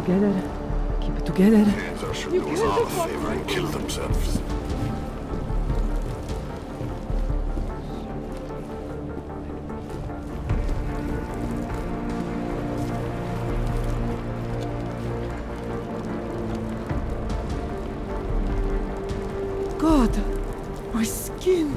together. Keep it together. Panzer should do us all a favor and kill themselves. God, my skin.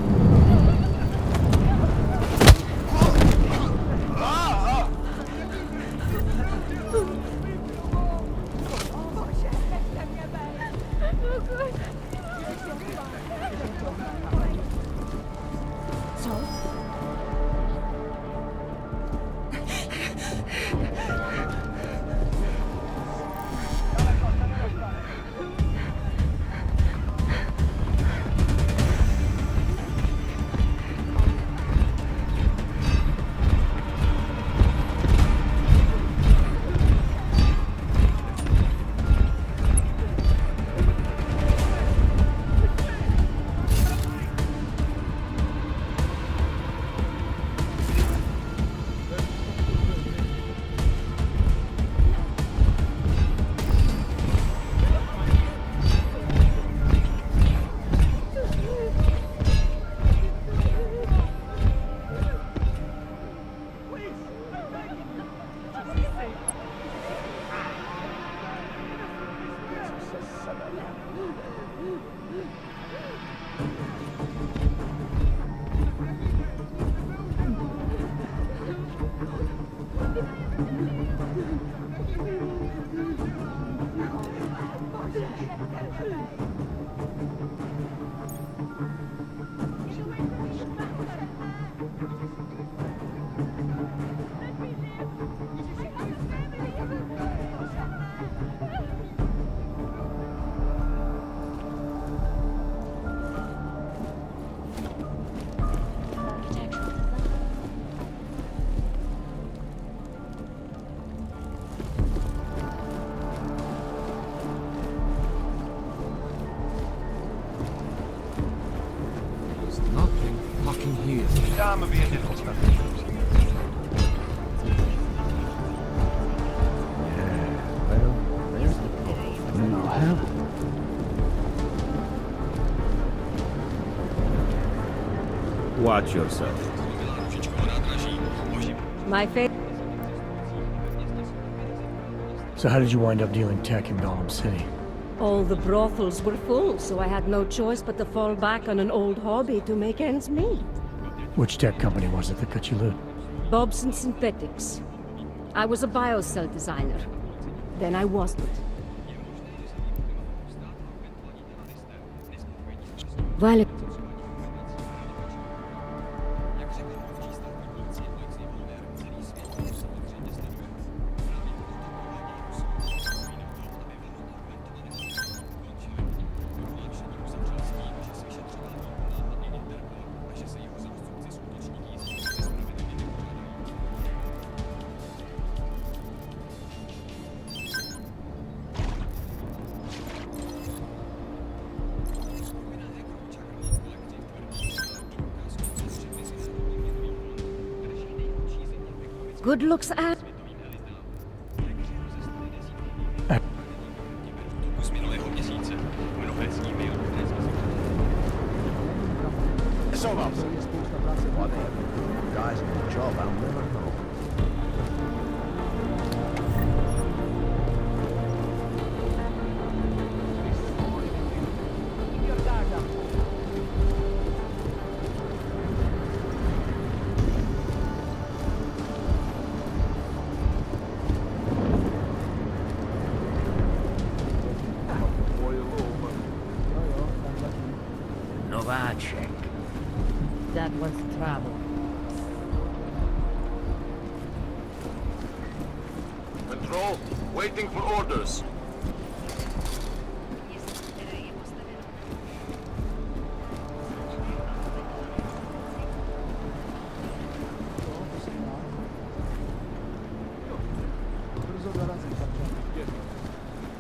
Samen weer dit ontstaan. Watch yourself. My fate. So how did you wind up dealing tech in Golem City? All the brothels were full, so I had no choice but to fall back on an old hobby to make ends meet. Which tech company was it that cut you loose? Bobson Synthetics. I was a biocell designer. Then I wasn't. Well, good looks at. So well. Why they have guys in the job, I'll never know. Novacek. That was trouble. Control, waiting for orders.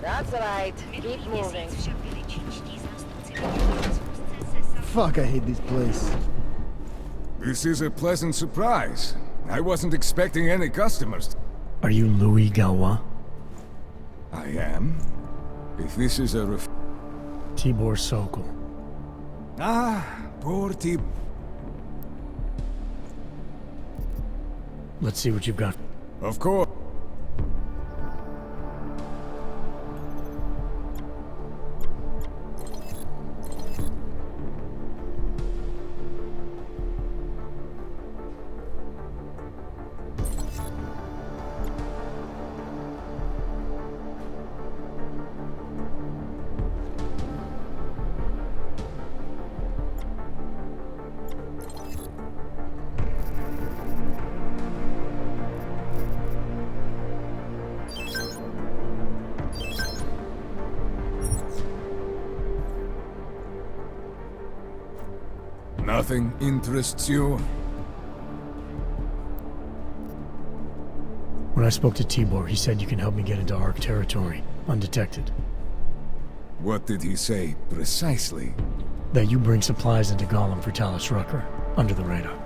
That's right. Keep moving. Fuck, I hate this place. This is a pleasant surprise. I wasn't expecting any customers. Are you Louis Galois? I am? If this is a Tibor Sokol. Ah, poor Tibor. Let's see what you've got. Of course. Nothing interests you? When I spoke to Tibor, he said you can help me get into Ark territory, undetected. What did he say, precisely? That you bring supplies into Gollum for Talus Rucker, under the radar.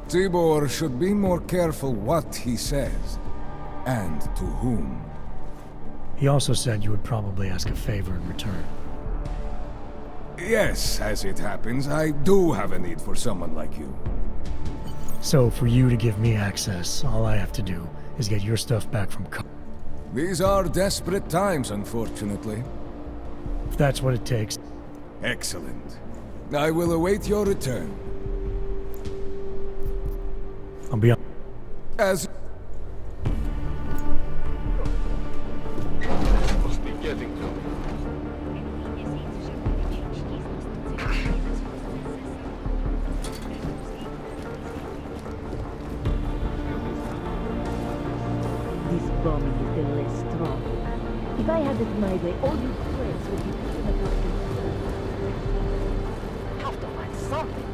Tibor should be more careful what he says, and to whom. He also said you would probably ask a favor in return. Yes, as it happens, I do have a need for someone like you. So, for you to give me access, all I have to do is get your stuff back from These are desperate times, unfortunately. If that's what it takes. Excellent. I will await your return. I'll be on. As... Must be getting to me. This bomb is still less strong. If I had it my way, all you threats would be put in a bucket. Have to find something.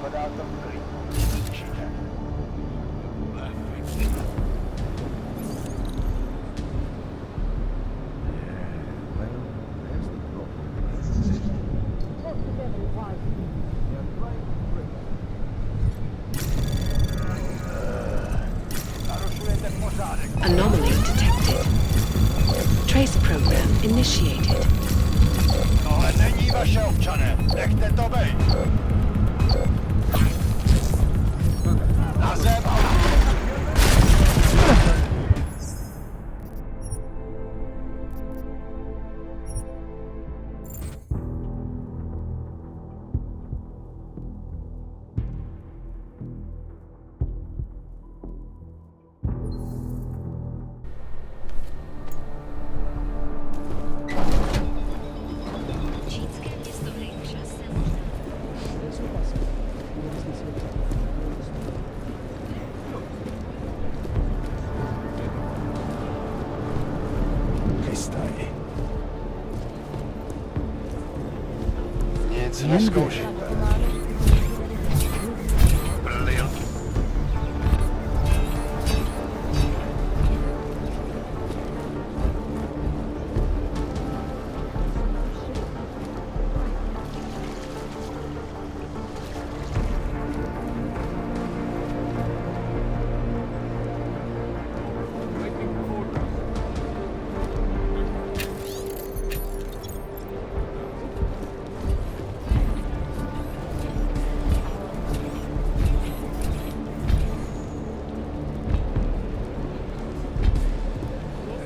Without them green. Anomaly detected. Trace program initiated. Ale není vaše občané, nechte to být. Na zem a... Nic neskoušíte. Brilliant.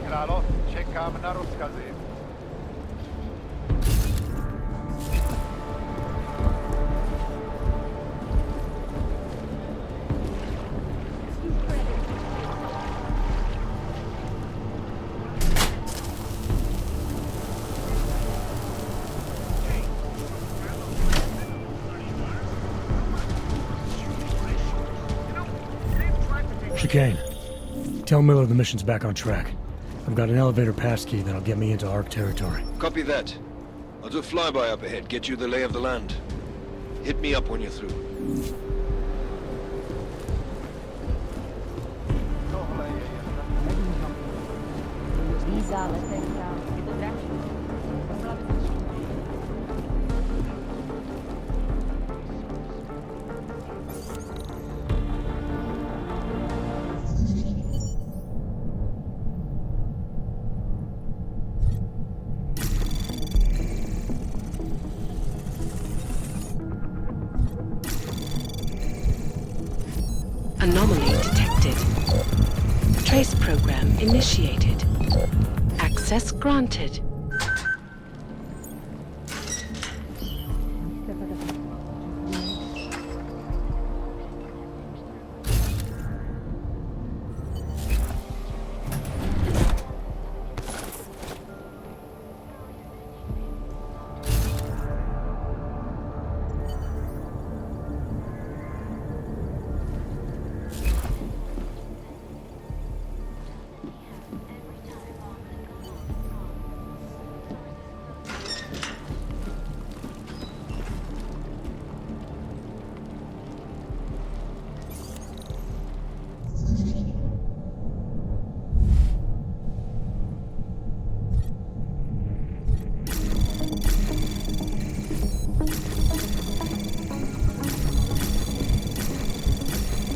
Králo, čekám na rozkazy. Chicane. Tell Miller the mission's back on track. I've got an elevator passkey that'll get me into Ark territory. Copy that. I'll do a flyby up ahead, get you the lay of the land. Hit me up when you're through. Anomaly detected. Trace program initiated. Access granted.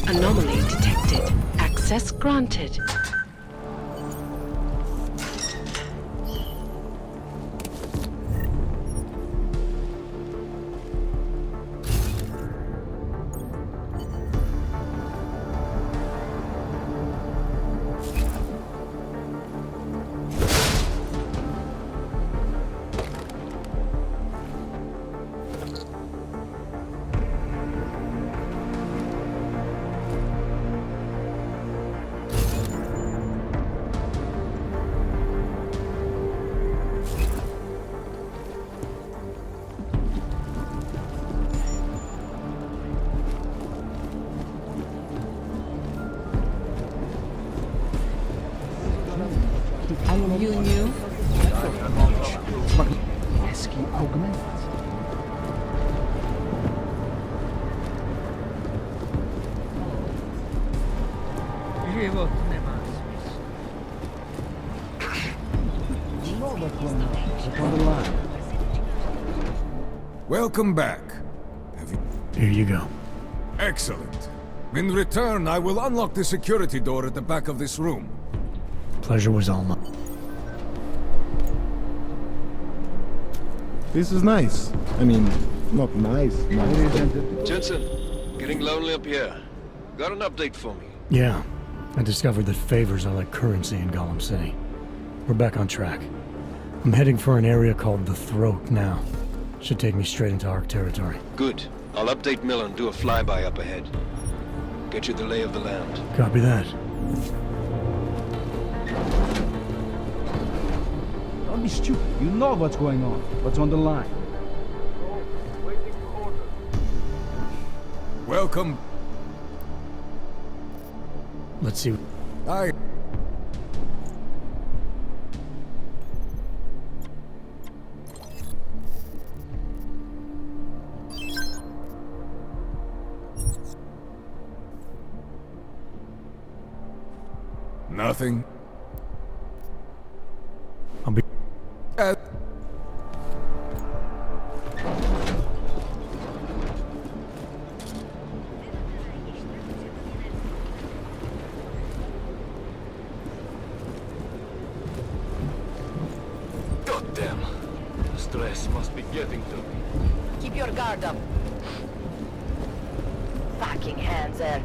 Anomaly detected. Access granted. You knew? Eski augment. Život nemá smysl. Welcome back. Here you go. Excellent. In return, I will unlock the security door at the back of this room. Pleasure was all mine. This is nice. I mean, not nice. Jensen, getting lonely up here. Got an update for me? Yeah, I discovered that favors are like currency in Gollum City. We're back on track. I'm heading for an area called the Throat now. Should take me straight into Ark territory. Good. I'll update Mill and do a flyby up ahead. Get you the lay of the land. Copy that. Don't be stupid. You know what's going on. What's on the line? Welcome. Let's see. I... Nothing. I'll be... Goddamn. The stress must be getting to me. Keep your guard up. Fucking hands there.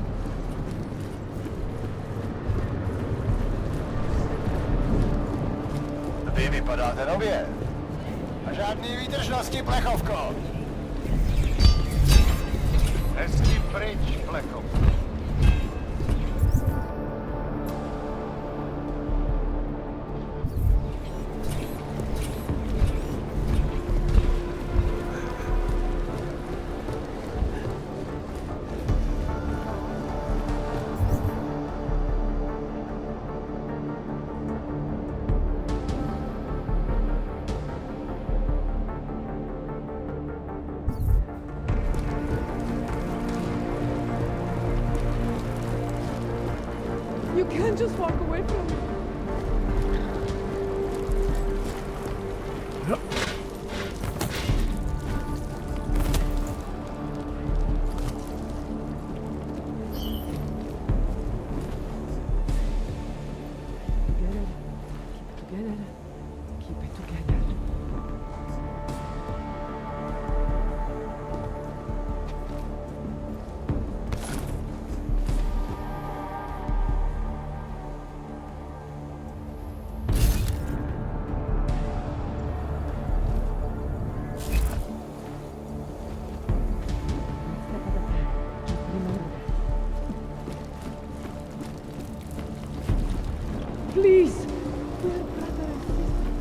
Vy vypadáte nově. A žádný výdržnosti, plechovko. Hezky pryč, plechovko. You can't just walk away from me. Keep it together. Please. We're brother and sister.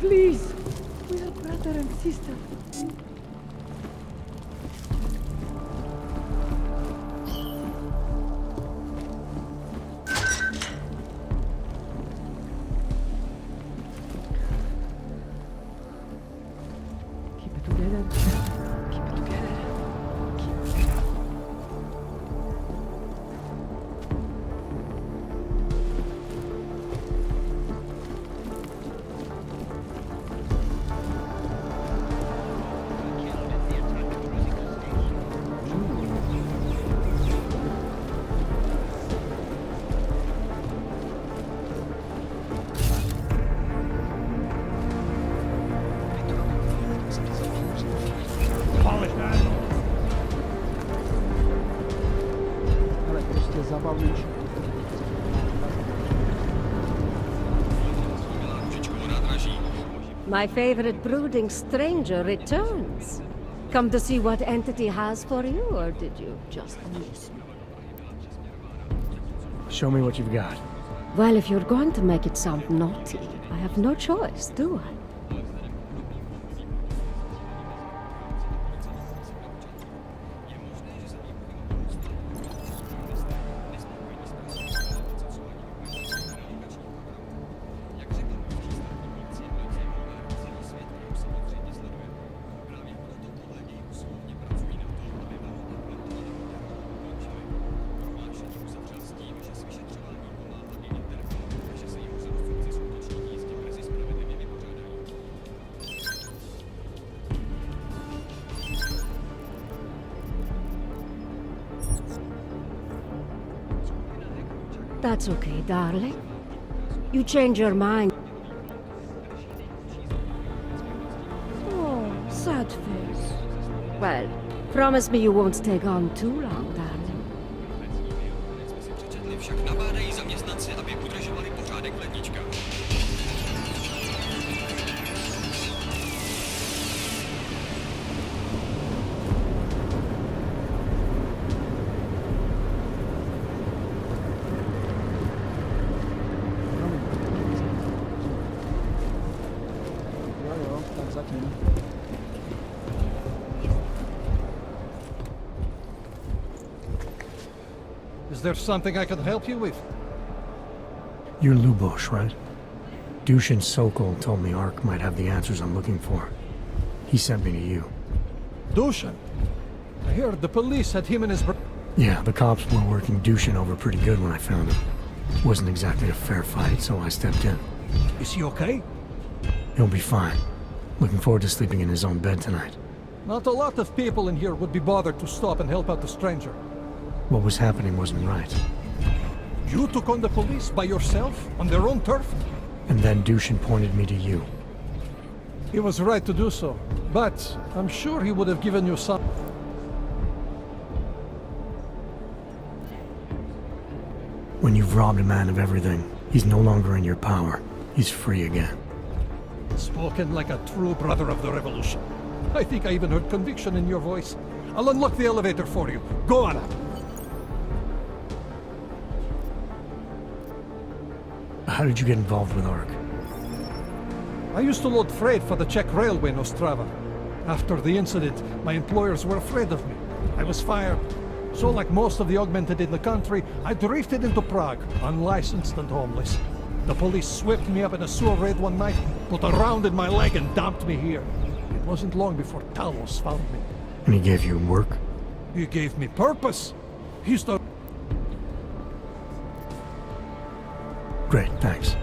Please. We are brother and sister. Keep it together. Keep it together. Ale prostě zabavnější. My favorite brooding stranger returns. Come to see what entity has for you, or did you just miss me? Show me what you've got. Well, if you're going to make it sound naughty, I have no choice, do I? That's okay, darling. You change your mind. Oh, sad face. Well, promise me you won't take on too long, darling. Však nabádají zaměstnance, aby udržovali pořádek v ledničkách. Jo, tak zatím. Is there something I can help you with? You're Lubosh, right? Dushin Sokol told me Ark might have the answers I'm looking for. He sent me to you. Dushin? I heard the police had him and his Yeah, the cops were working Dushin over pretty good when I found him. Wasn't exactly a fair fight, so I stepped in. Is he okay? He'll be fine. Looking forward to sleeping in his own bed tonight. Not a lot of people in here would be bothered to stop and help out the stranger. What was happening wasn't right. You took on the police by yourself, on their own turf? And then Dushin pointed me to you. He was right to do so, but I'm sure he would have given you some... When you've robbed a man of everything, he's no longer in your power. He's free again. Spoken like a true brother of the revolution. I think I even heard conviction in your voice. I'll unlock the elevator for you. Go on up. How did you get involved with ARC? I used to load freight for the Czech railway in Ostrava. After the incident, my employers were afraid of me. I was fired. So like most of the augmented in the country, I drifted into Prague, unlicensed and homeless. The police swept me up in a sewer raid one night, put a round in my leg and dumped me here. It wasn't long before Talos found me. And he gave you work? He gave me purpose. He's the... Great, thanks.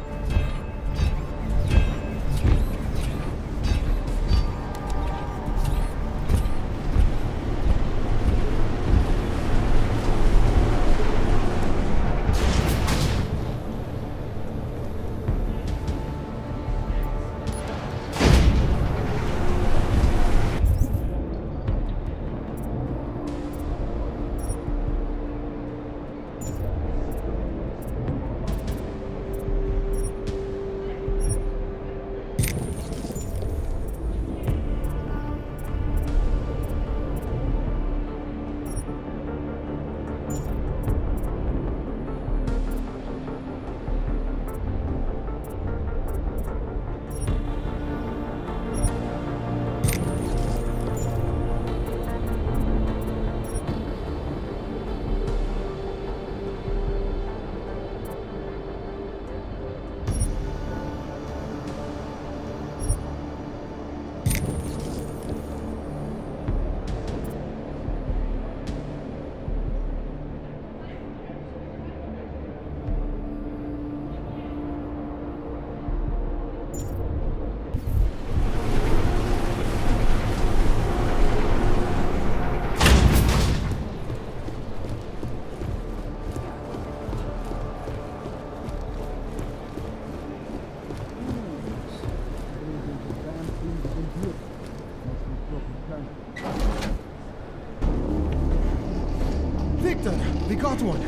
Victor, we got one.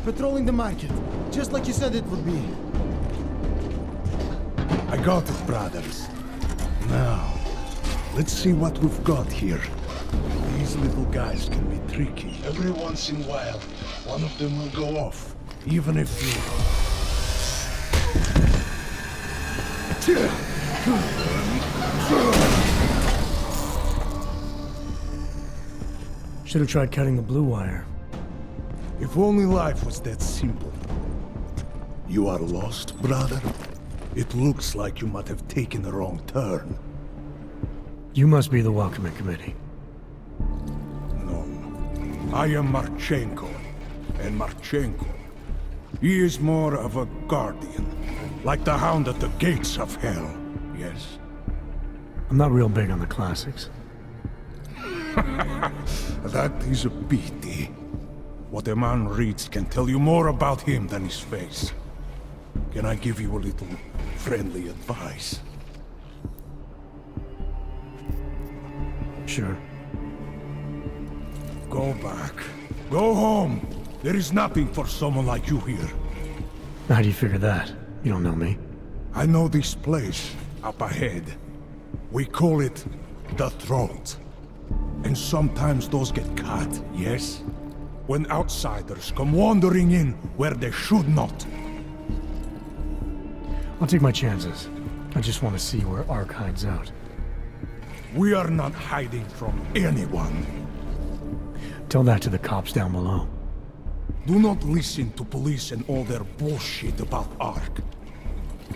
Patrolling the market, just like you said it would be. I got it, brothers. Now, let's see what we've got here. These little guys can be tricky. Every once in a while, one of them will go off, even if you... Should have tried cutting the blue wire. If only life was that simple. You are lost, brother? It looks like you might have taken a wrong turn. You must be the welcoming committee. No. I am Marchenko. And Marchenko, he is more of a guardian. Like the hound at the gates of hell, yes? I'm not real big on the classics. That is a pity. What a man reads can tell you more about him than his face. Can I give you a little friendly advice? Sure. Go back. Go home. There is nothing for someone like you here. How do you figure that? You don't know me. I know this place, up ahead. We call it the Throat. And sometimes those get cut, yes? When outsiders come wandering in where they should not. I'll take my chances. I just want to see where ARC hides out. We are not hiding from anyone. Tell that to the cops down below. Do not listen to police and all their bullshit about ARC.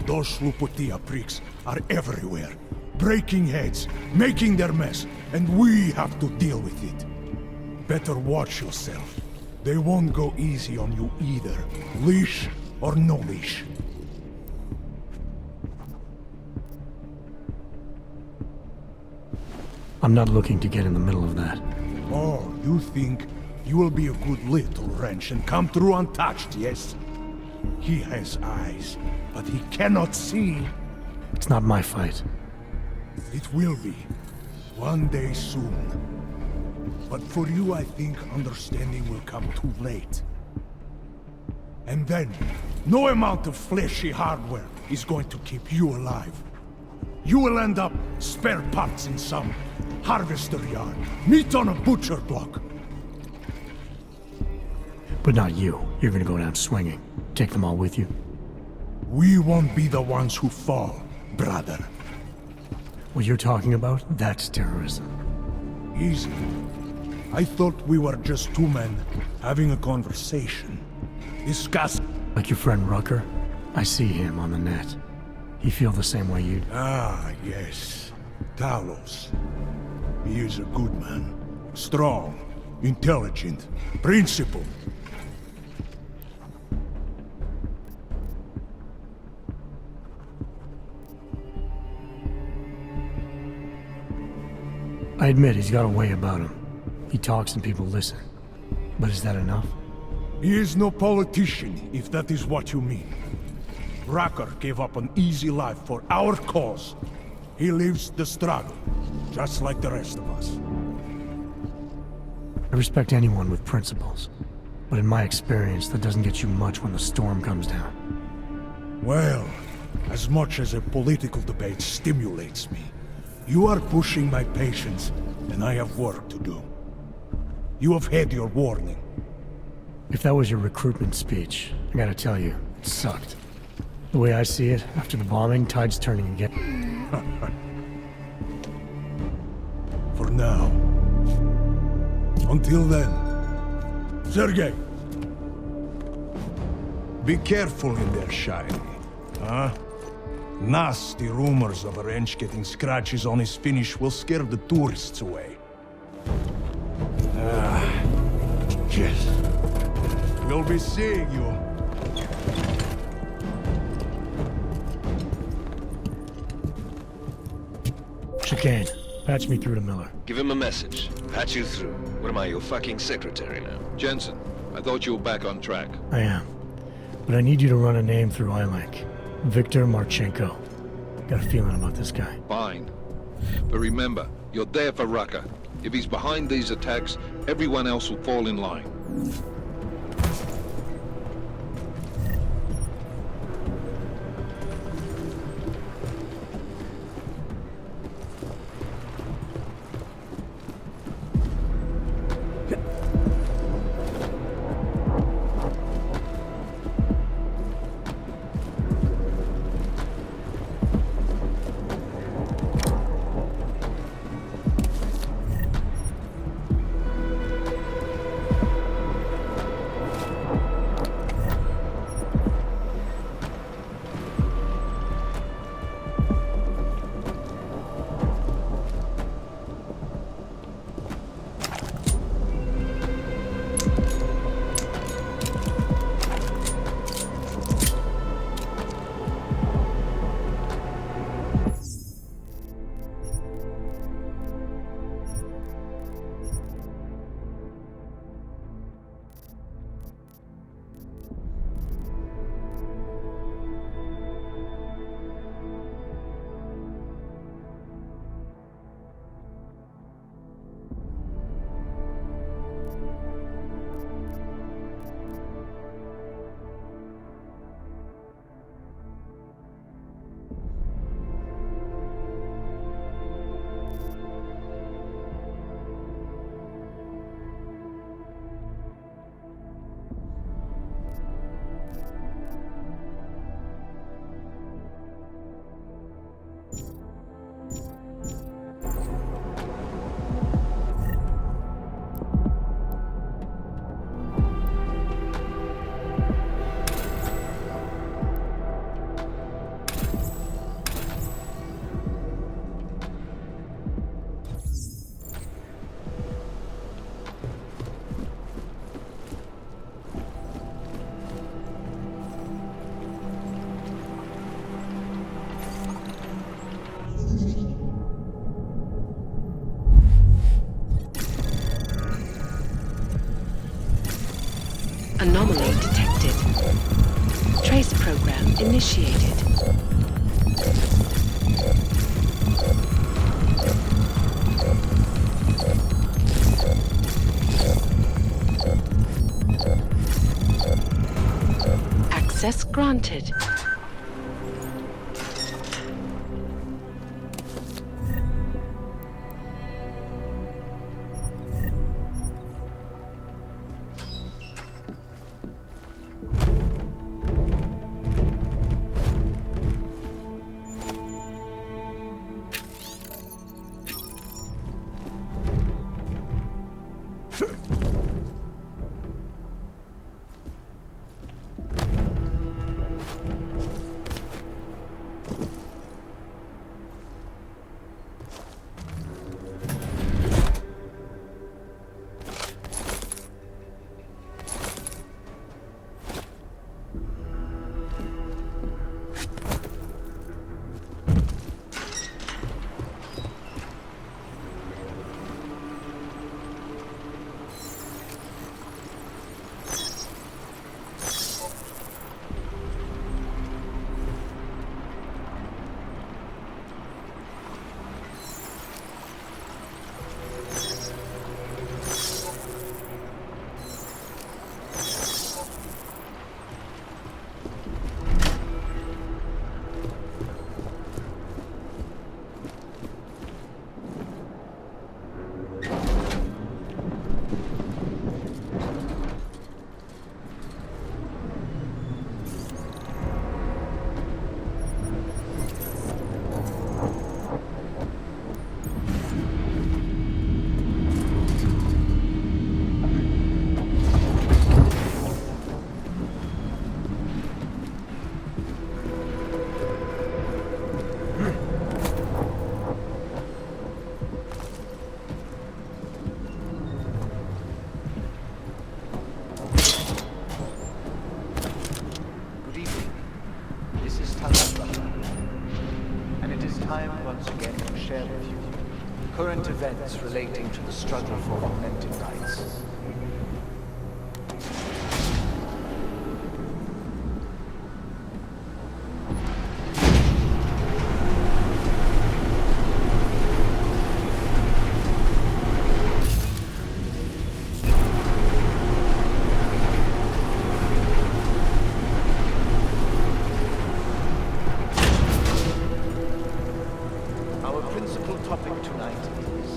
Those Slupotia pricks are everywhere. Breaking heads, making their mess, and we have to deal with it. Better watch yourself. They won't go easy on you either. Leash or no leash. I'm not looking to get in the middle of that. Oh, you think you will be a good little wrench and come through untouched, yes? He has eyes, but he cannot see. It's not my fight. It will be. One day soon. But for you, I think understanding will come too late. And then, no amount of fleshy hardware is going to keep you alive. You will end up spare parts in some harvester yard, meat on a butcher block. But not you. You're gonna go down swinging. Take them all with you. We won't be the ones who fall, brother. What you're talking about, that's terrorism. Easy. I thought we were just two men having a conversation. Discuss. Like your friend Rucker? I see him on the net. He feel the same way you do. Ah, yes. Talos. He is a good man. Strong, intelligent, principled. I admit he's got a way about him. He talks and people listen. But is that enough? He is no politician, if that is what you mean. Rucker gave up an easy life for our cause. He lives the struggle, just like the rest of us. I respect anyone with principles. But in my experience, that doesn't get you much when the storm comes down. Well, as much as a political debate stimulates me, you are pushing my patience, and I have work to do. You have had your warning. If that was your recruitment speech, I gotta tell you, it sucked. The way I see it, after the bombing, tide's turning again. For now. Until then. Sergei! Be careful in there, Shiny. Huh? Nasty rumors of a wrench getting scratches on his finish will scare the tourists away. Ah, yes. We'll be seeing you. Chicane, patch me through to Miller. Give him a message. Patch you through. What am I, your fucking secretary now? Jensen, I thought you were back on track. I am. But I need you to run a name through iLink. Victor Marchenko. Got a feeling about this guy. Fine. But remember, you're there for Rucker. If he's behind these attacks, everyone else will fall in line. Anomaly detected. Trace program initiated. Access granted. current events relating to the struggle for augmented rights. Our principal topic tonight is,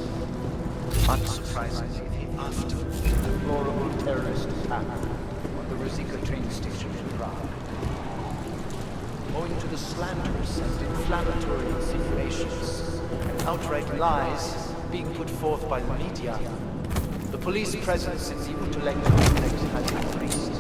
unsurprisingly, the after of the deplorable terrorist attack on the Rucker train station in Prague. Owing to the slanderous and inflammatory insinuations and outright lies being put forth by the media, the police presence in the Utrecht complex has increased.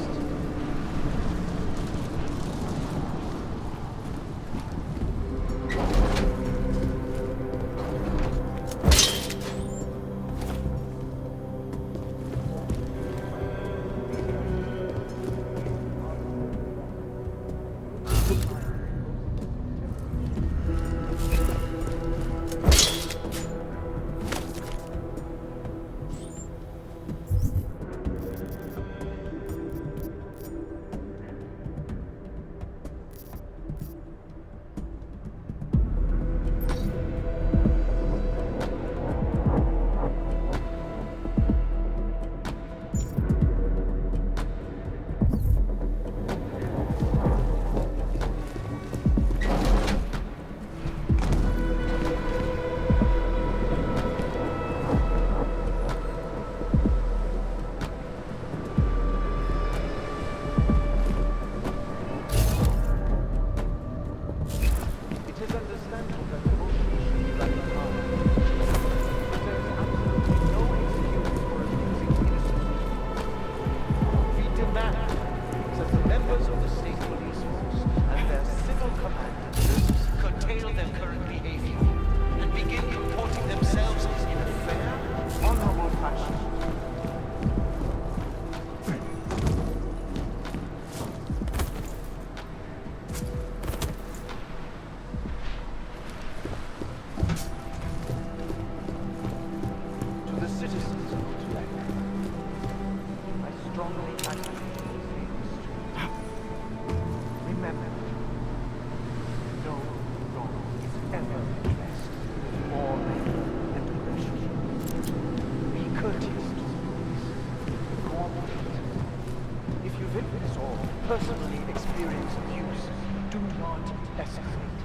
Personally experience abuse, do not escalate.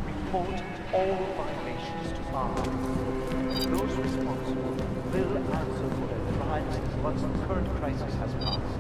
Report all violations to us. Those responsible will answer for their crimes once the current crisis has passed.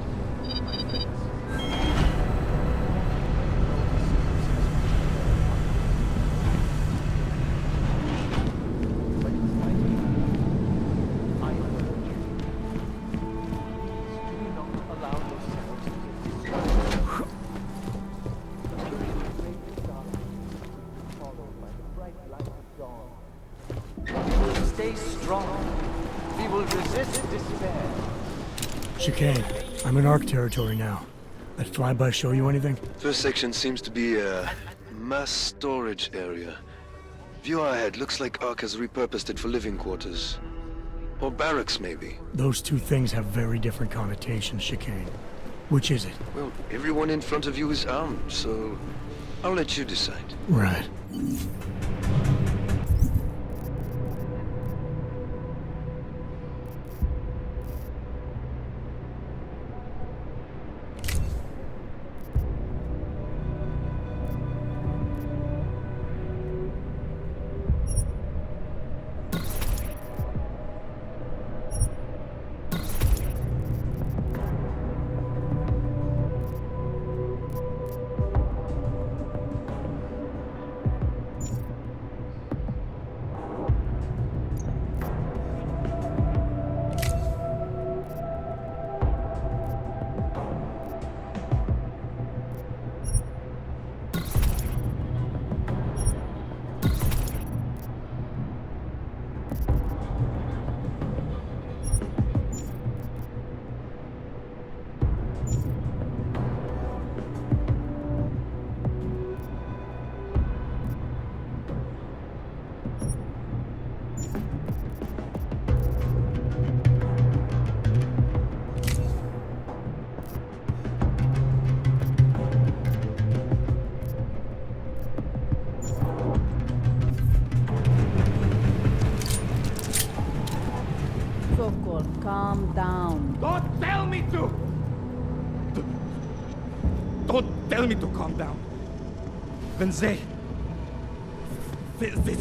Stay strong. We will resist despair. Chicane, I'm in ARC territory now. That flyby show you anything? First section seems to be a mass storage area. View ahead. Looks like ARC has repurposed it for living quarters. Or barracks, maybe. Those two things have very different connotations, Chicane. Which is it? Well, everyone in front of you is armed, so I'll let you decide. Right. Sokol, calm down. Don't tell me to! Don't tell me to calm down. When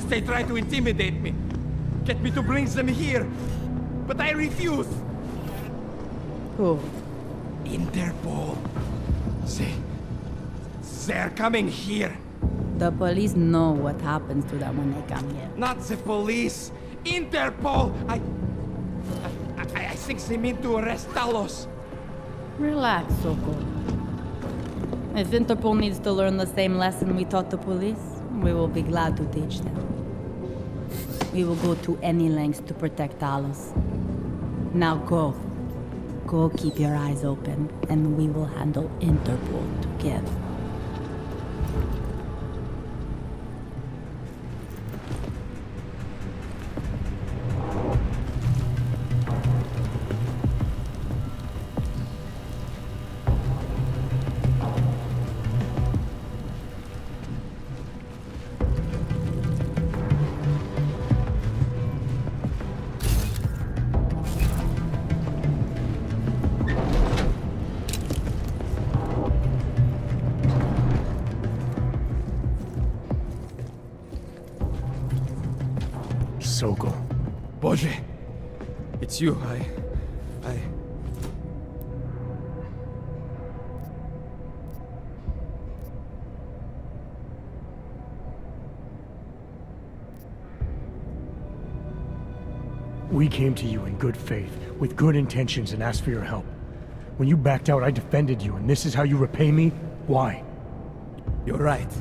they try to intimidate me, get me to bring them here, but I refuse. Who? Interpol. They're coming here. The police know what happens to them when they come here. Not the police. Interpol. I think they mean to arrest Talos. Relax, Sokol. If Interpol needs to learn the same lesson we taught the police, we will be glad to teach them. We will go to any lengths to protect Talos. Now go. Go keep your eyes open, and we will handle Interpol together. Sokol. Boże! It's you, We came to you in good faith, with good intentions, and asked for your help. When you backed out, I defended you, and this is how you repay me? Why? You're right.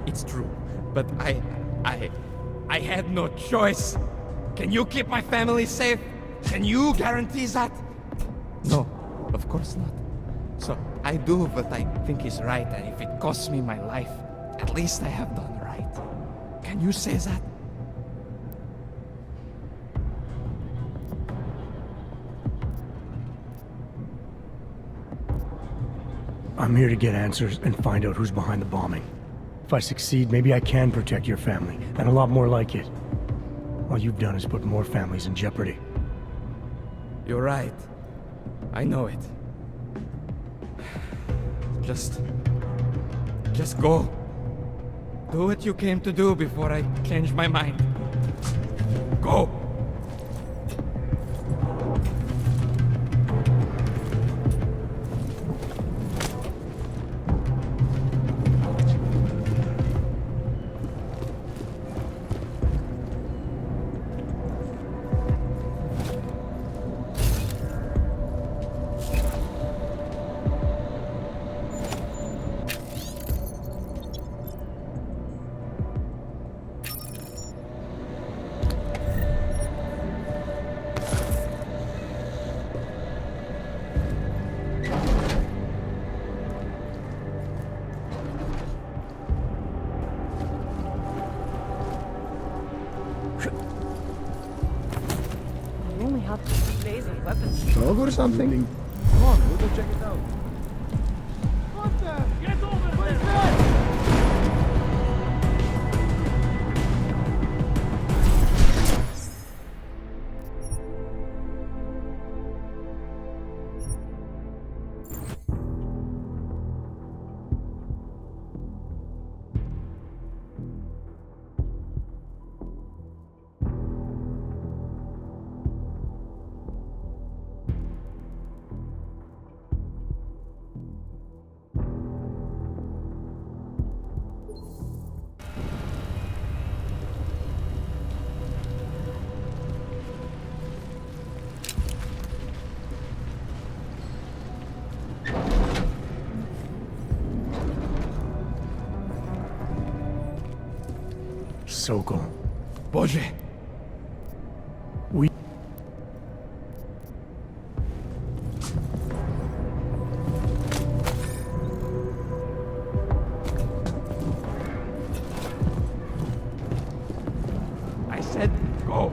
It's true. But I had no choice. Can you keep my family safe? Can you guarantee that? No, of course not. So I do what I think is right, and if it costs me my life, at least I have done right. Can you say that? I'm here to get answers and find out who's behind the bombing. If I succeed, maybe I can protect your family, and a lot more like it. All you've done is put more families in jeopardy. You're right. I know it. Just go. Do what you came to do before I change my mind. Go! We only have 2 days of weapons. Dog or something? Come on, we'll go check it out. What the? Get over there! What is that? Sokol. Boże! We... I said go.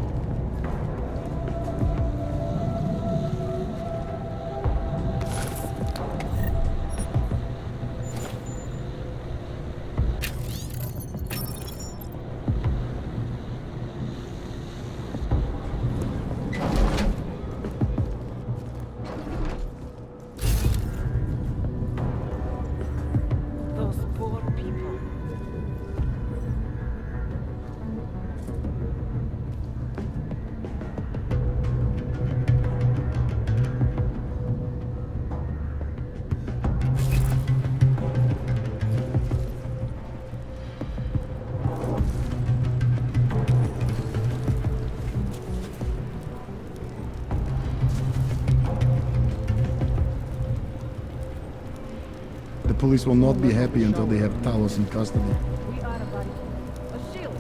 police will not be happy until they have Talos in custody. We are about a shield.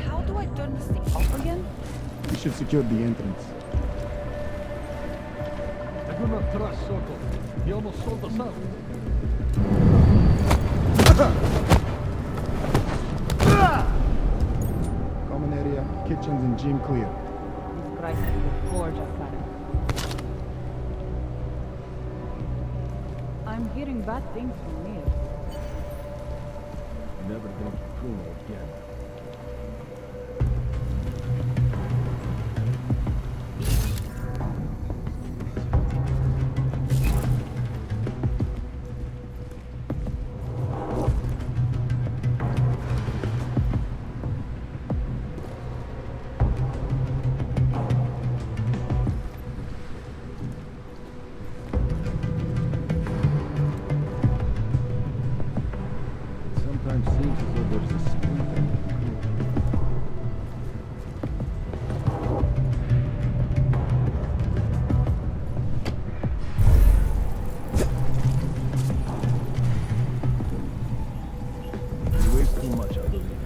How do I turn this thing off again? We should secure the entrance. I do not trust Sokol. He almost sold us out. Common area, kitchens and gym clear. These crises will gorge our planet. I'm hearing bad things from Mir. Never drink Kuno again. Sometimes seems as though there's a splinter in the crew. You waste too much, I believe.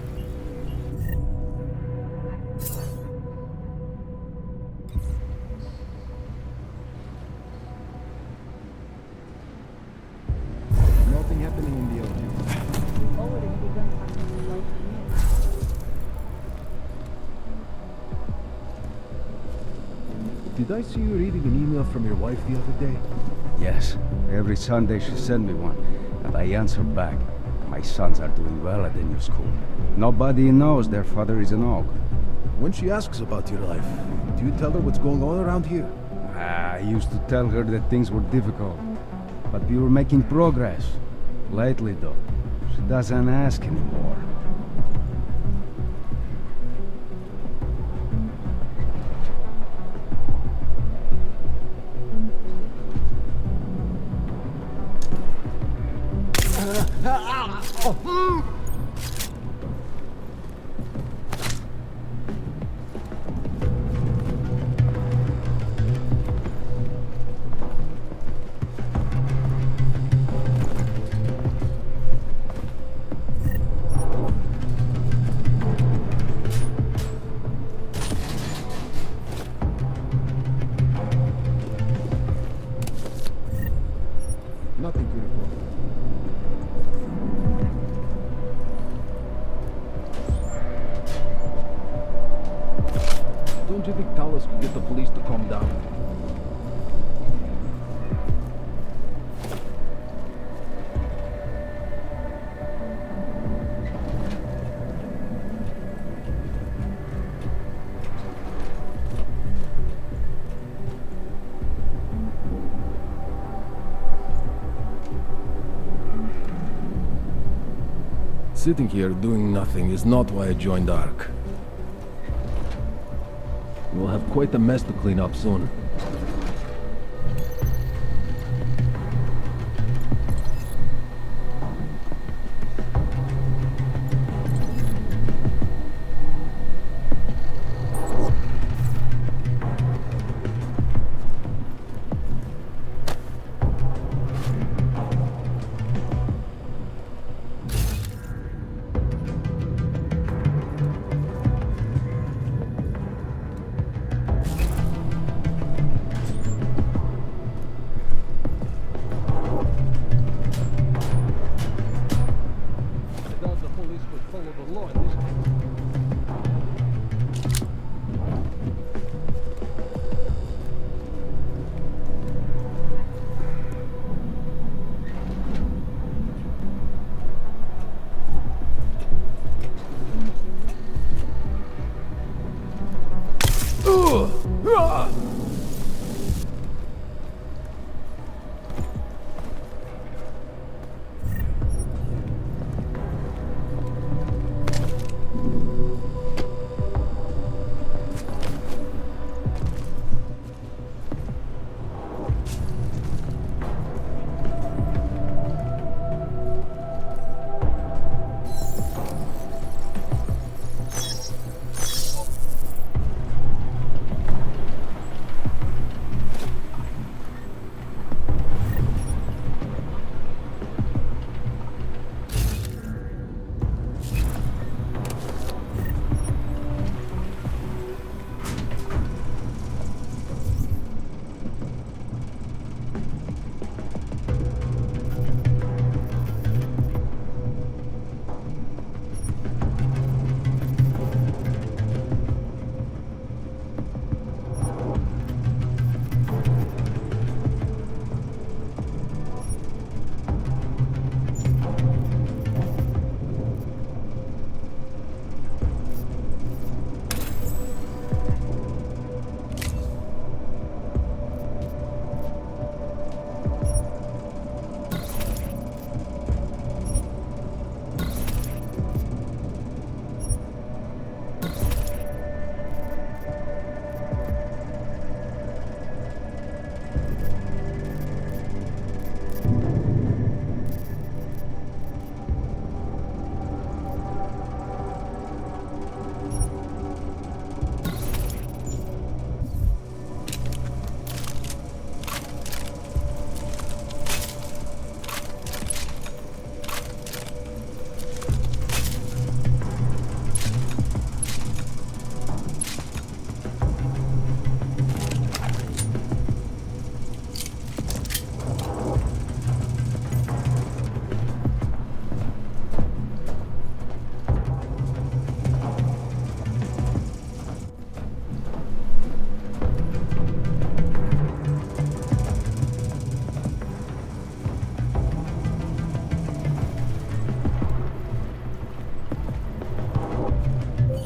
Nothing happening in the LG. Already begun acting like Mir. Did I see you reading an email from your wife the other day? Yes, every Sunday she sent me one, and I answer back. My sons are doing well at the new school. Nobody knows their father is an og. When she asks about your life, do you tell her what's going on around here? I used to tell her that things were difficult, but we were making progress. Lately, though, she doesn't ask anymore. Nothing to report. Don't you think Talos could get the police to calm down? Sitting here doing nothing is not why I joined ARC. We'll have quite a mess to clean up soon.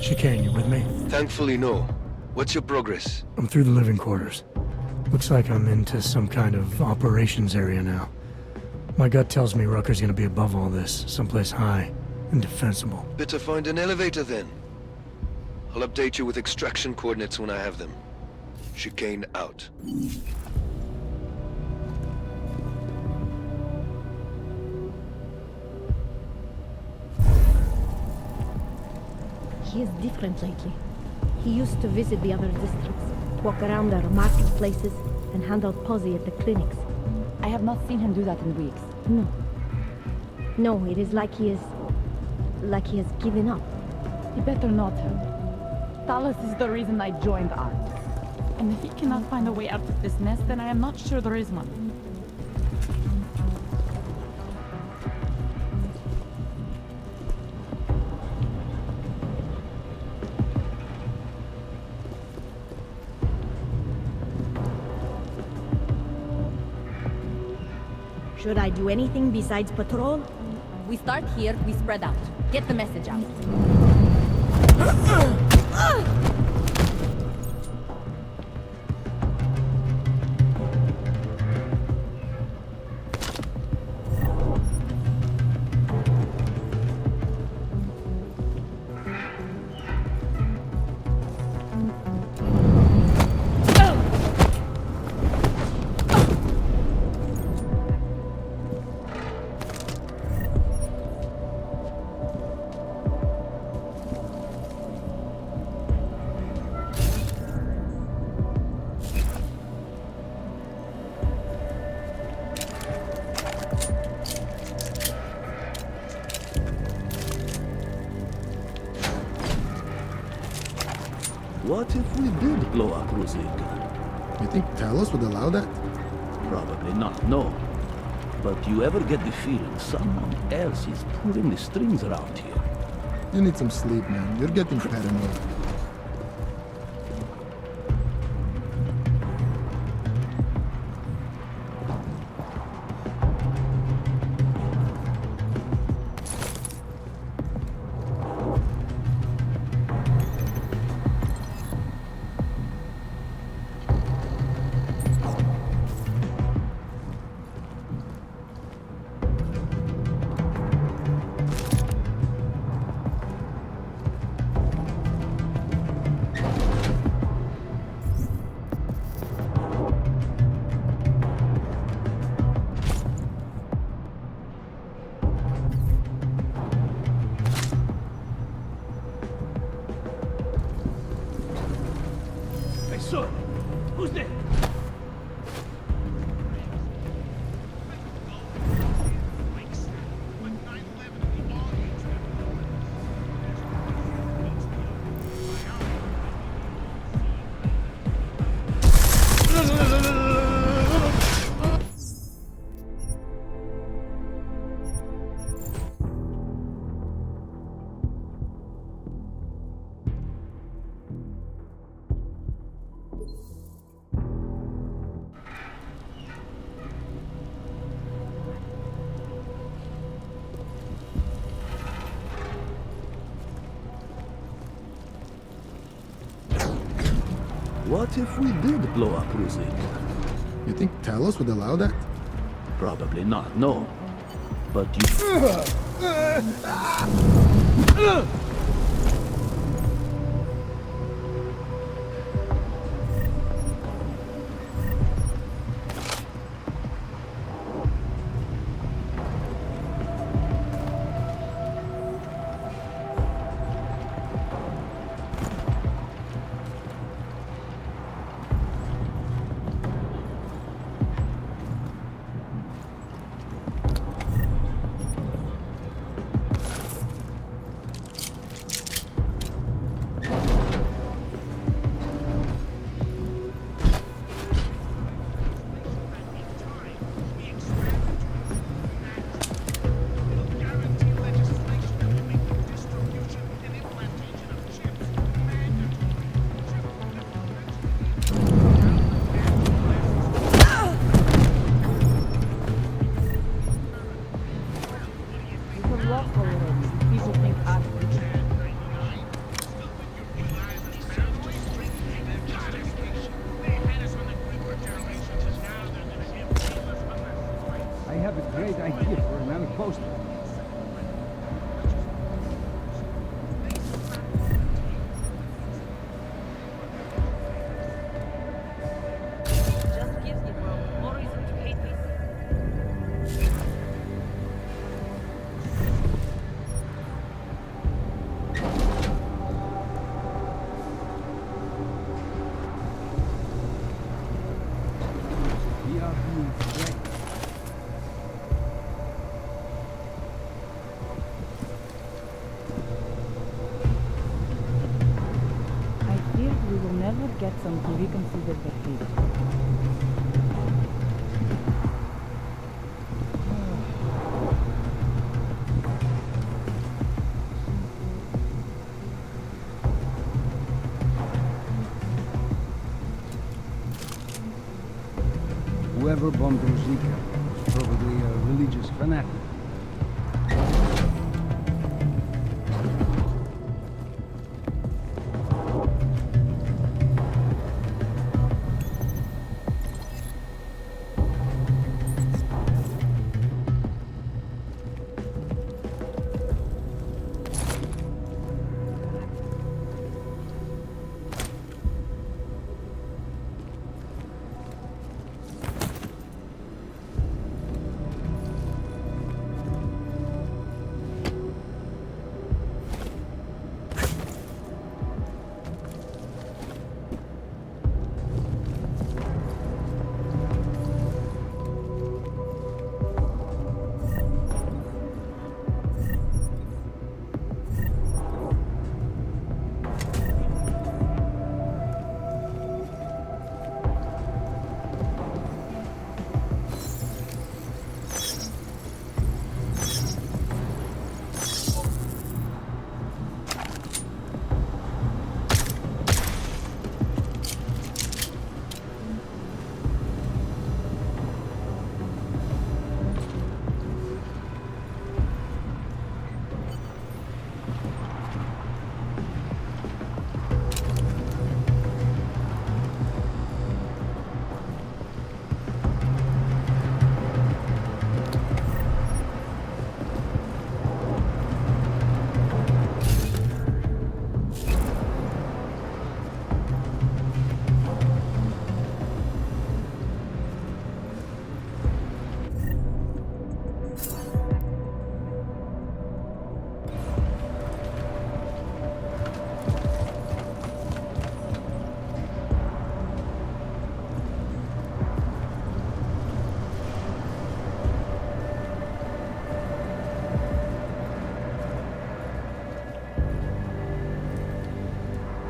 Chicane, you with me? Thankfully, no. What's your progress? I'm through the living quarters. Looks like I'm into some kind of operations area now. My gut tells me Rucker's gonna be above all this, someplace high and defensible. Better find an elevator then. I'll update you with extraction coordinates when I have them. Chicane out. He is different lately. He used to visit the other districts, walk around their marketplaces, and hand out posse at the clinics. I have not seen him do that in weeks. No. No, it is like he is... like he has given up. He better not have. Talos is the reason I joined ARC. And if he cannot find a way out of this mess, then I am not sure there is one. Should I do anything besides patrol? We start here, we spread out. Get the message out. What if we did blow up Rosika? You think Talos would allow that? Probably not, no. But you ever get the feeling someone else is pulling the strings around here? You need some sleep, man. You're getting paranoid. Son, who's there? What if we did blow up Rosika? You think Talos would allow that? Probably not, no. But you... never get some preconceived behavior. Whoever bombed Rosika was probably a religious fanatic.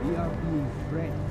We are being threatened.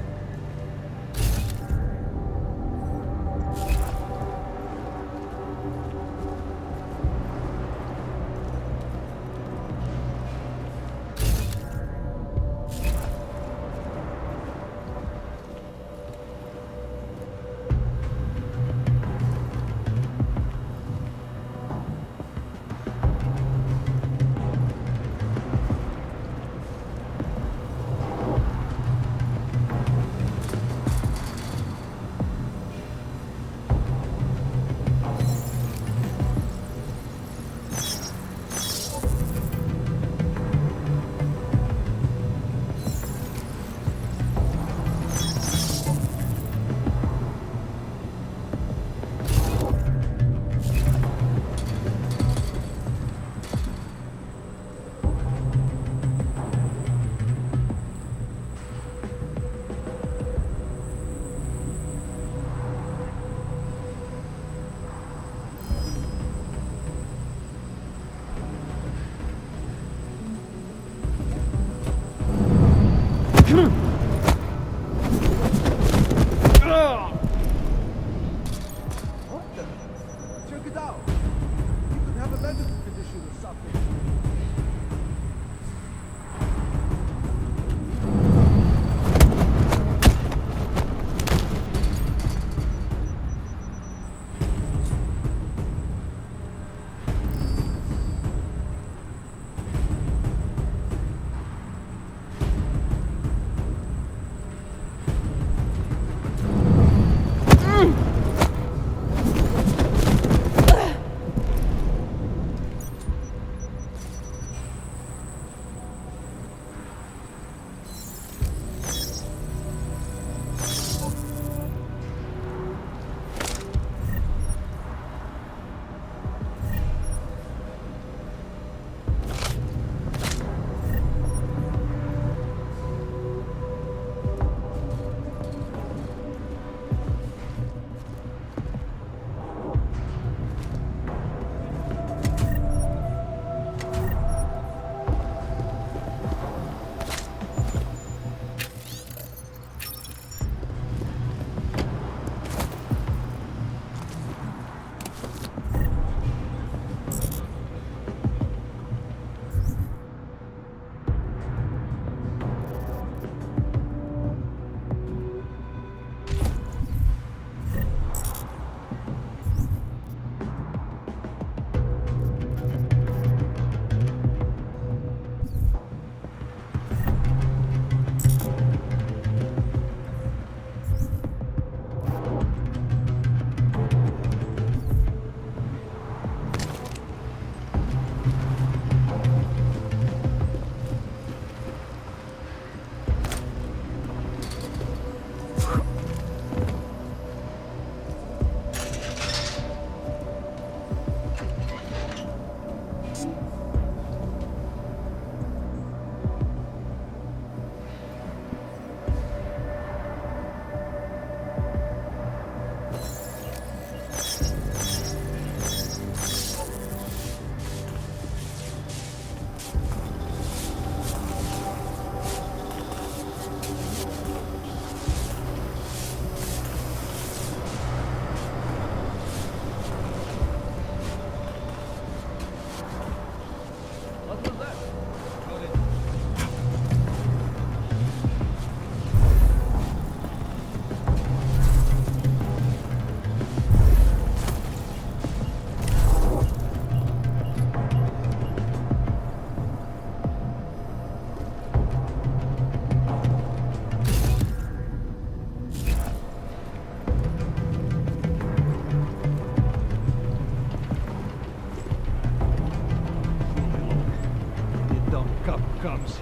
Check it out. You could have a medical condition or something.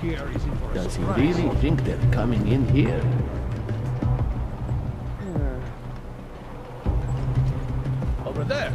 Here is in for a Does he surprise. really think they're coming in here? Over there.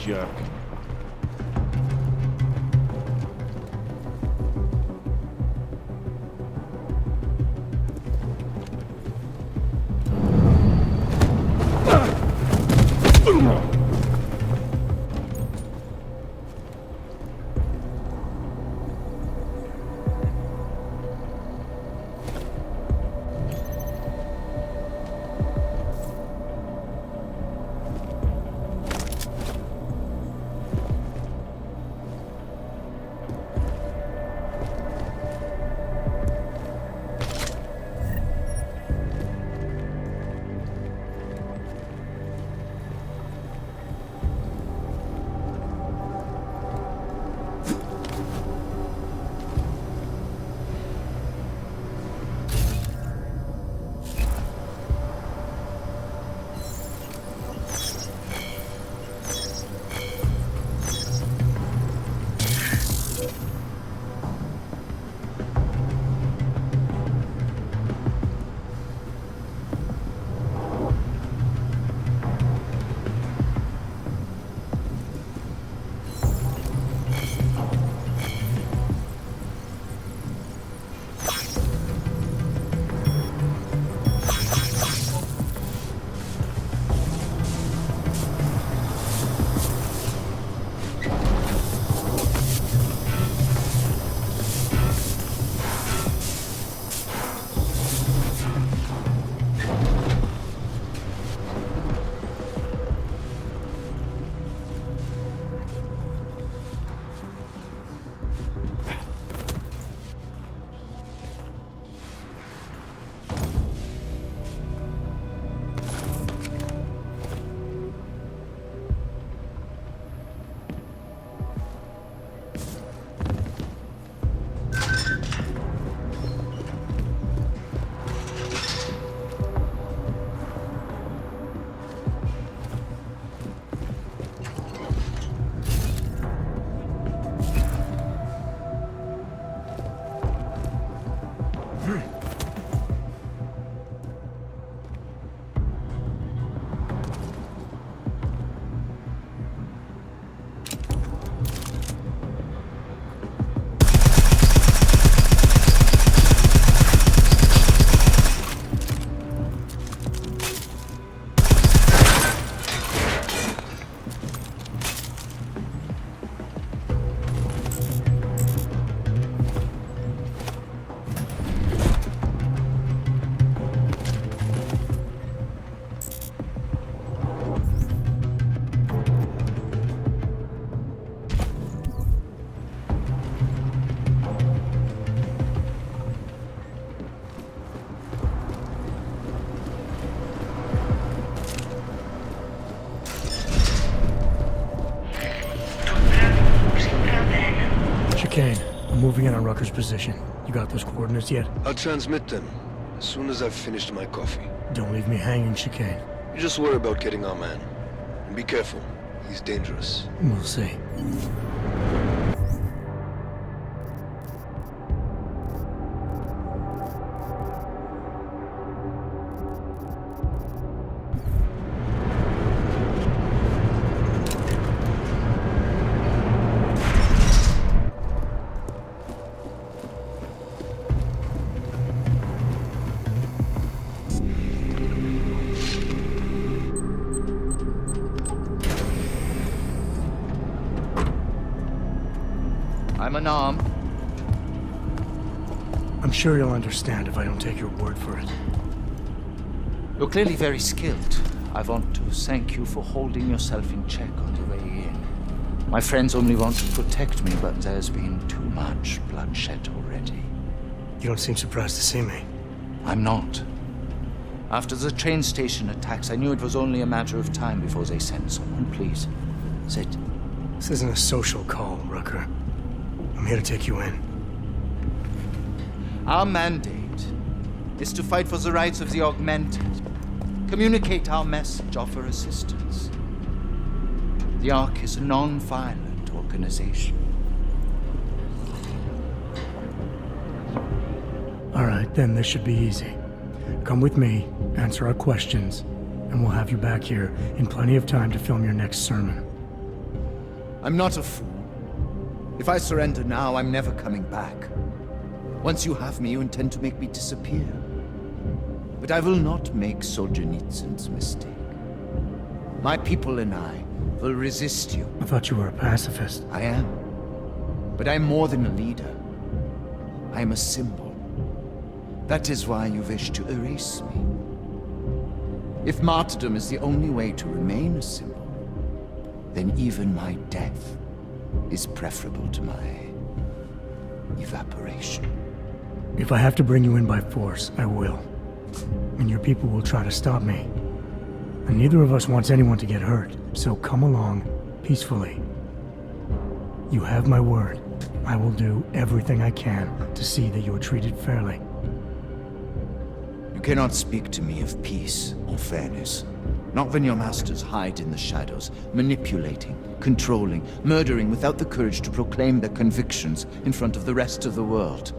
Jerk. moving in on Rucker's position. You got those coordinates yet? I'll transmit them as soon as I've finished my coffee. Don't leave me hanging, Chicane. You just worry about getting our man. And be careful. He's dangerous. We'll see. I'm unarmed. I'm sure you'll understand if I don't take your word for it. You're clearly very skilled. I want to thank you for holding yourself in check on the way in. My friends only want to protect me, but there's been too much bloodshed already. You don't seem surprised to see me. I'm not. After the train station attacks, I knew it was only a matter of time before they sent someone. Please, sit. This isn't a social call, Rucker. I'm here to take you in. Our mandate is to fight for the rights of the augmented. Communicate our message, offer assistance. The Ark is a non-violent organization. All right, then this should be easy. Come with me, answer our questions, and we'll have you back here in plenty of time to film your next sermon. I'm not a fool. If I surrender now, I'm never coming back. Once you have me, you intend to make me disappear. But I will not make Solzhenitsyn's mistake. My people and I will resist you. I thought you were a pacifist. I am. But I'm more than a leader. I am a symbol. That is why you wish to erase me. If martyrdom is the only way to remain a symbol, then even my death is preferable to my evaporation. If I have to bring you in by force, I will. And your people will try to stop me. And neither of us wants anyone to get hurt, so come along peacefully. You have my word. I will do everything I can to see that you are treated fairly. You cannot speak to me of peace or fairness. Not when your masters hide in the shadows, manipulating, controlling, murdering without the courage to proclaim their convictions in front of the rest of the world.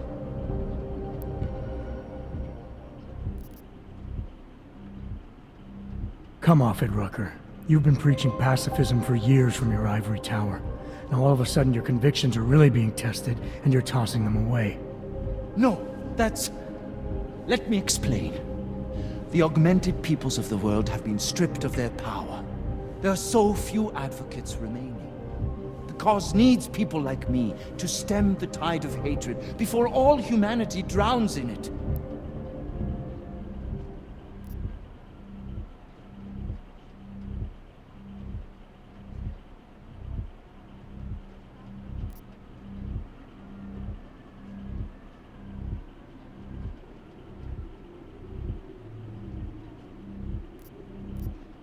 Come off it, Rucker. You've been preaching pacifism for years from your ivory tower. Now all of a sudden your convictions are really being tested, and you're tossing them away. No, that's... Let me explain. The augmented peoples of the world have been stripped of their power. There are so few advocates remaining. The cause needs people like me to stem the tide of hatred before all humanity drowns in it.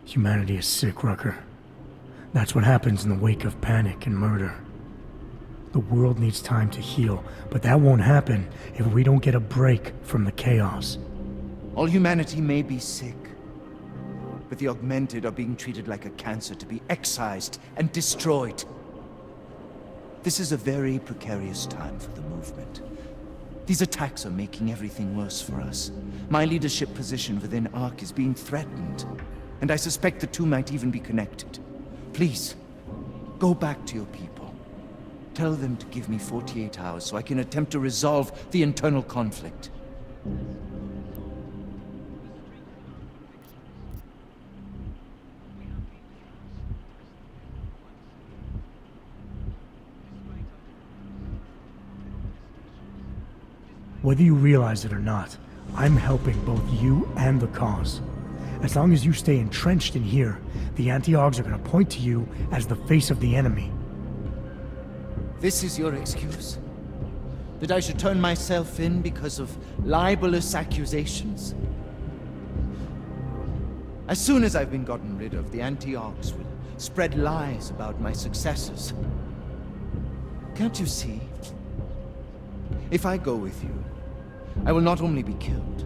Humanity is sick, Rucker. That's what happens in the wake of panic and murder. The world needs time to heal, but that won't happen if we don't get a break from the chaos. All humanity may be sick, but the augmented are being treated like a cancer to be excised and destroyed. This is a very precarious time for the movement. These attacks are making everything worse for us. My leadership position within ARC is being threatened, and I suspect the two might even be connected. Please, go back to your people. Tell them to give me 48 hours so I can attempt to resolve the internal conflict. Whether you realize it or not, I'm helping both you and the cause. As long as you stay entrenched in here, the anti-Augs are going to point to you as the face of the enemy. This is your excuse? That I should turn myself in because of libelous accusations? As soon as I've been gotten rid of, the anti-Augs will spread lies about my successors. Can't you see? If I go with you, I will not only be killed,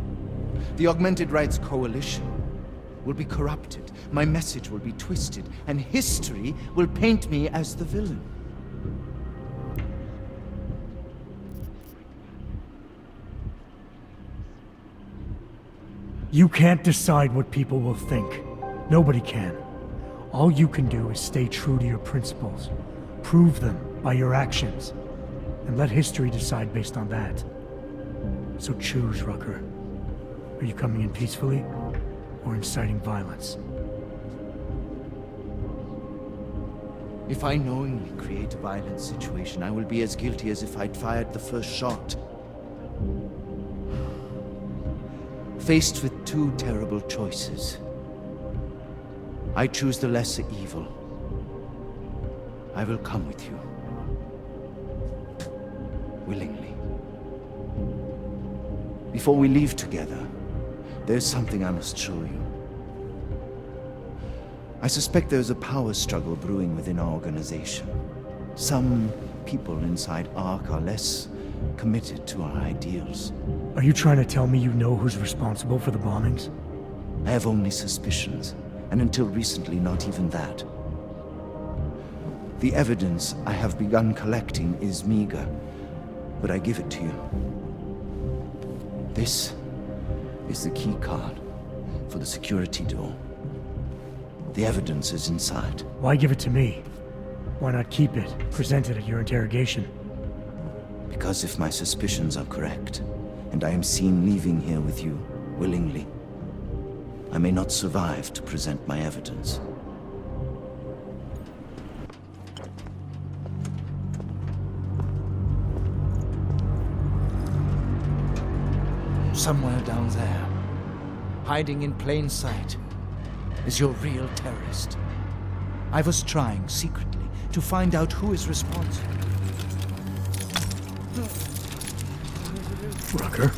the Augmented Rights Coalition will be corrupted, my message will be twisted, and history will paint me as the villain. You can't decide what people will think. Nobody can. All you can do is stay true to your principles. Prove them by your actions. And let history decide based on that. So choose, Rucker. Are you coming in peacefully, or inciting violence? If I knowingly create a violent situation, I will be as guilty as if I'd fired the first shot. Faced with two terrible choices, I choose the lesser evil. I will come with you. Willingly. Before we leave together, there's something I must show you. I suspect there's a power struggle brewing within our organization. Some people inside ARC are less committed to our ideals. Are you trying to tell me you know who's responsible for the bombings? I have only suspicions, and until recently, not even that. The evidence I have begun collecting is meager, but I give it to you. This is the key card for the security door. The evidence is inside. Why give it to me? Why not keep it, present it at your interrogation? Because if my suspicions are correct, and I am seen leaving here with you, willingly, I may not survive to present my evidence. Somewhere down there, hiding in plain sight, is your real terrorist. I was trying secretly to find out who is responsible. Rucker?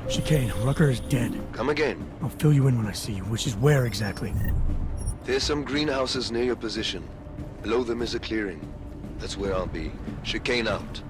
Chicane, Rucker is dead. Come again. I'll fill you in when I see you, which is where exactly? There's some greenhouses near your position. Below them is a clearing. That's where I'll be. Chicane out.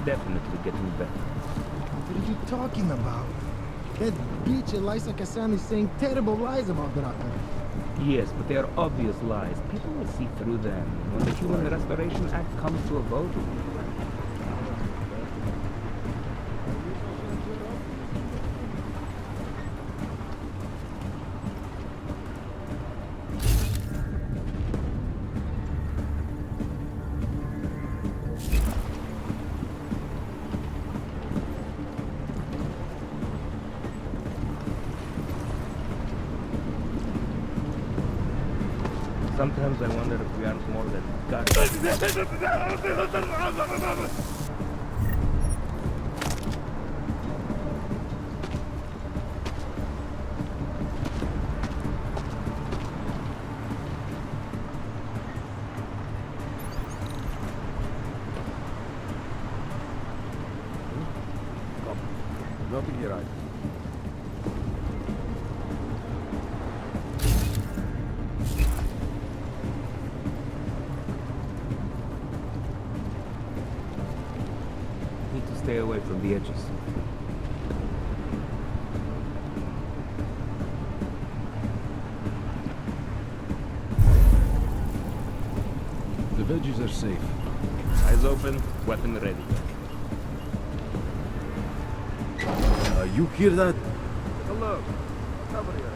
definitely getting better. What are you talking about? That bitch Elisa Kassan is saying terrible lies about Rucker. Yes, but they are obvious lies. People will see through them when the Human Restoration Act comes to a vote. Sometimes I wonder if we aren't more than guys. Nothing here, I. Need to stay away from the edges. The veggies are safe. Eyes open, weapon ready. You hear that? Hello. Cover your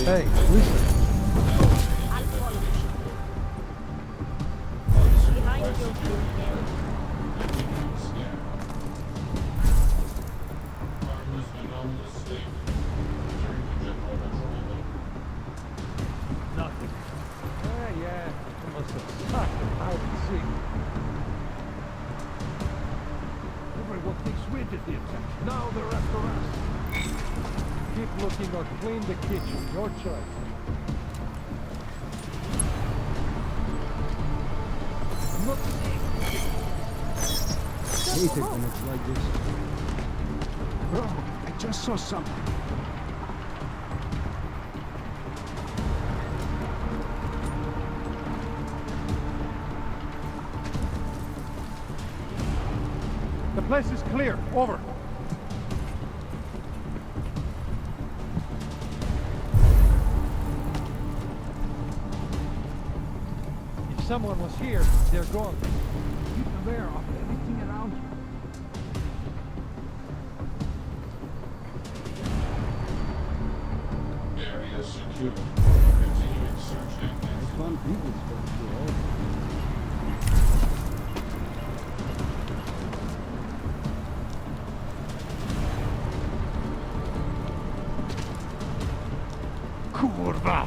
Hey, listen. Nothing. Yeah. They must have sucked and hide and seek. Everyone thinks we did the attack. Now they're after us. Keep looking or clean the kitchen. Your choice. I'm not hate it when it's like this. Bro, I just saw something. The place is clear. Over. If someone was here, they're gone. Keep aware of everything around you. Area secure. Continuing search and Fun people stuff, Kurwa!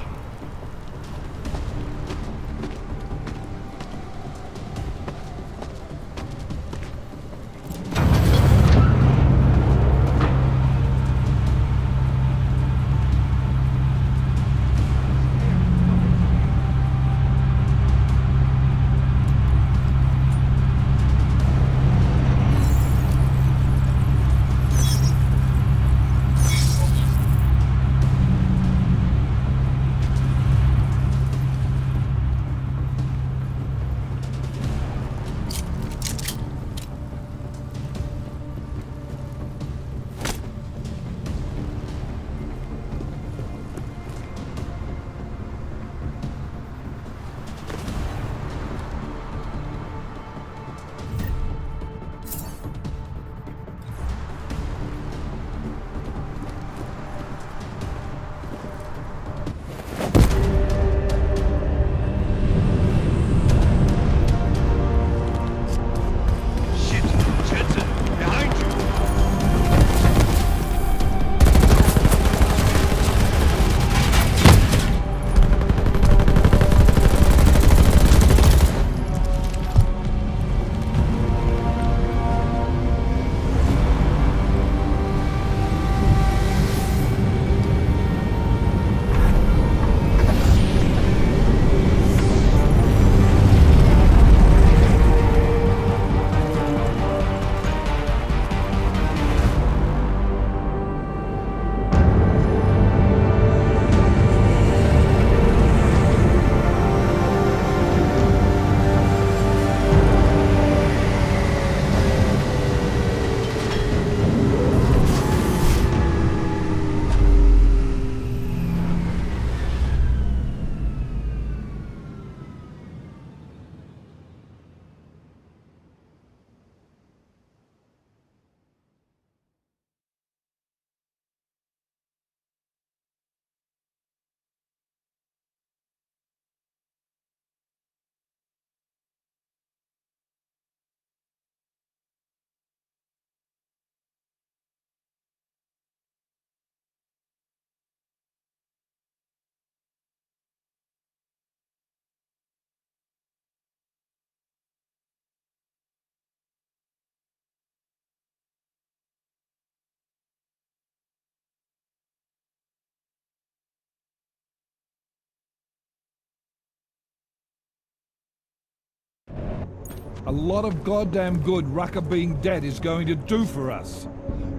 a lot of goddamn good Rucker being dead is going to do for us.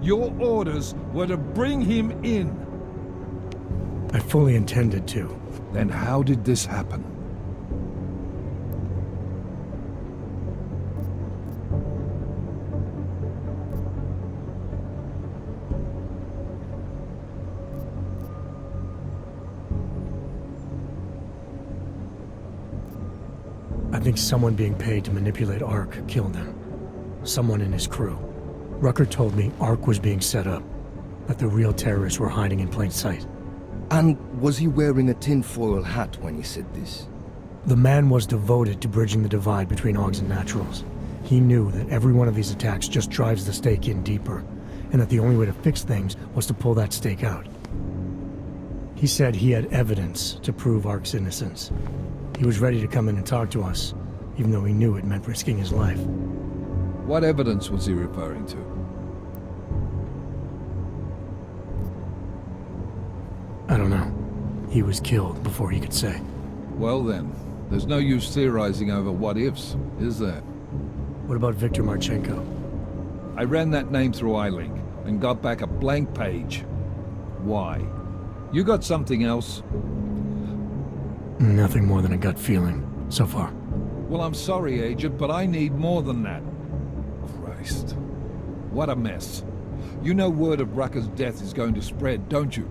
Your orders were to bring him in. I fully intended to. Then how did this happen? I think someone being paid to manipulate Ark killed him. Someone in his crew. Rucker told me Ark was being set up, that the real terrorists were hiding in plain sight. And was he wearing a tinfoil hat when he said this? The man was devoted to bridging the divide between Augs and Naturals. He knew that every one of these attacks just drives the stake in deeper, and that the only way to fix things was to pull that stake out. He said he had evidence to prove Ark's innocence. He was ready to come in and talk to us, even though he knew it meant risking his life. What evidence was he referring to? I don't know. He was killed before he could say. Well then, there's no use theorizing over what-ifs, is there? What about Viktor Marchenko? I ran that name through iLink and got back a blank page. Why? You got something else? Nothing more than a gut feeling, so far. Well, I'm sorry, Agent, but I need more than that. Christ. What a mess. You know word of Rucker's death is going to spread, don't you?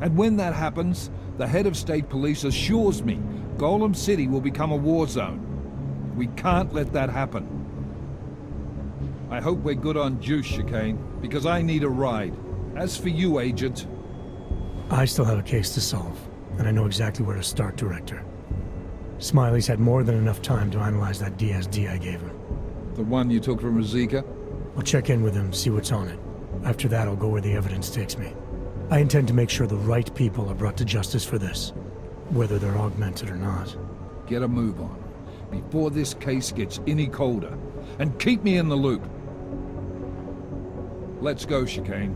And when that happens, the head of state police assures me Golem City will become a war zone. We can't let that happen. I hope we're good on juice, Chicane, because I need a ride. As for you, Agent... I still have a case to solve, and I know exactly where to start, Director. Smiley's had more than enough time to analyze that DSD I gave him. The one you took from Ruzika? I'll check in with him, see what's on it. After that, I'll go where the evidence takes me. I intend to make sure the right people are brought to justice for this, whether they're augmented or not. Get a move on, before this case gets any colder, and keep me in the loop. Let's go, Chicane.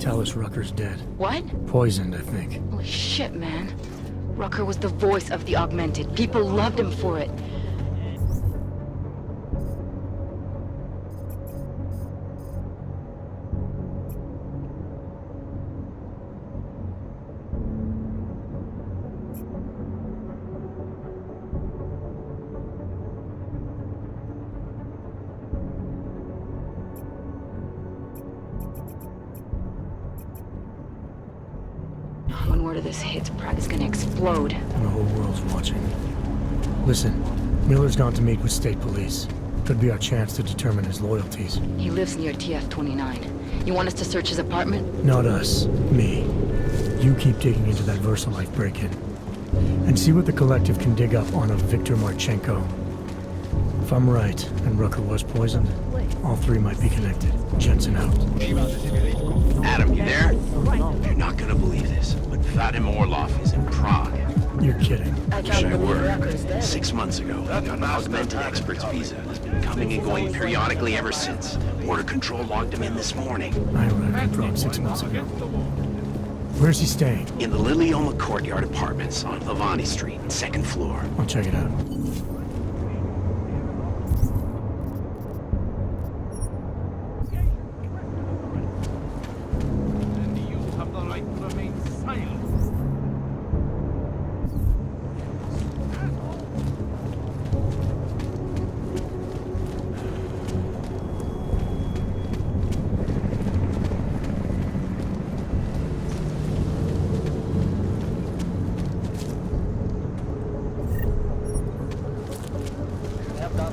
tell us Rucker's dead. What? Poisoned, I think. Holy shit, man. Rucker was the voice of the Augmented. People loved him for it. When word of this hits, Prague is gonna explode. And the whole world's watching. Listen, Miller's gone to meet with state police. Could be our chance to determine his loyalties. He lives near TF-29. You want us to search his apartment? Not us. Me. You keep digging into that VersaLife break-in. And see what the Collective can dig up on a Viktor Marchenko. If I'm right, and Rucker was poisoned, all three might be connected. Jensen out. Adam, you there? You're not gonna believe this, but Vadim Orlov is in Prague. You're kidding. Wish I were. 6 months ago, he got an augmented expert's visa. Has been coming and going periodically ever since. Border Control logged him in this morning. I arrived in Prague 6 months ago. Where's he staying? In the Lilioma Courtyard Apartments on Lavani Street, 2nd floor. I'll check it out.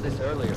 This earlier.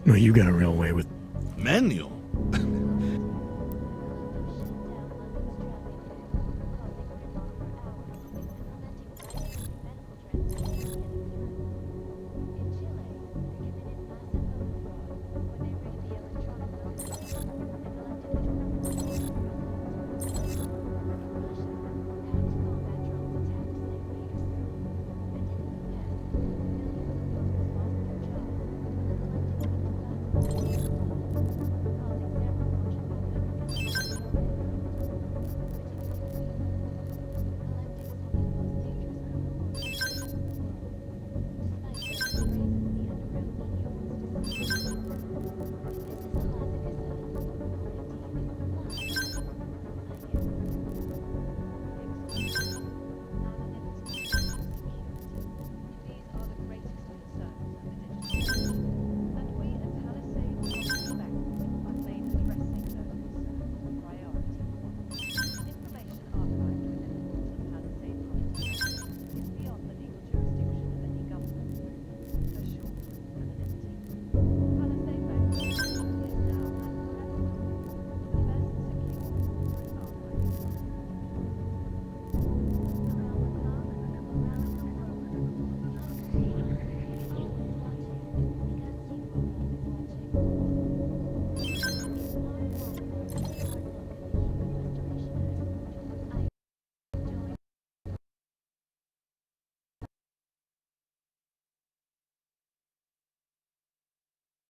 No, you got a real way with... Manual?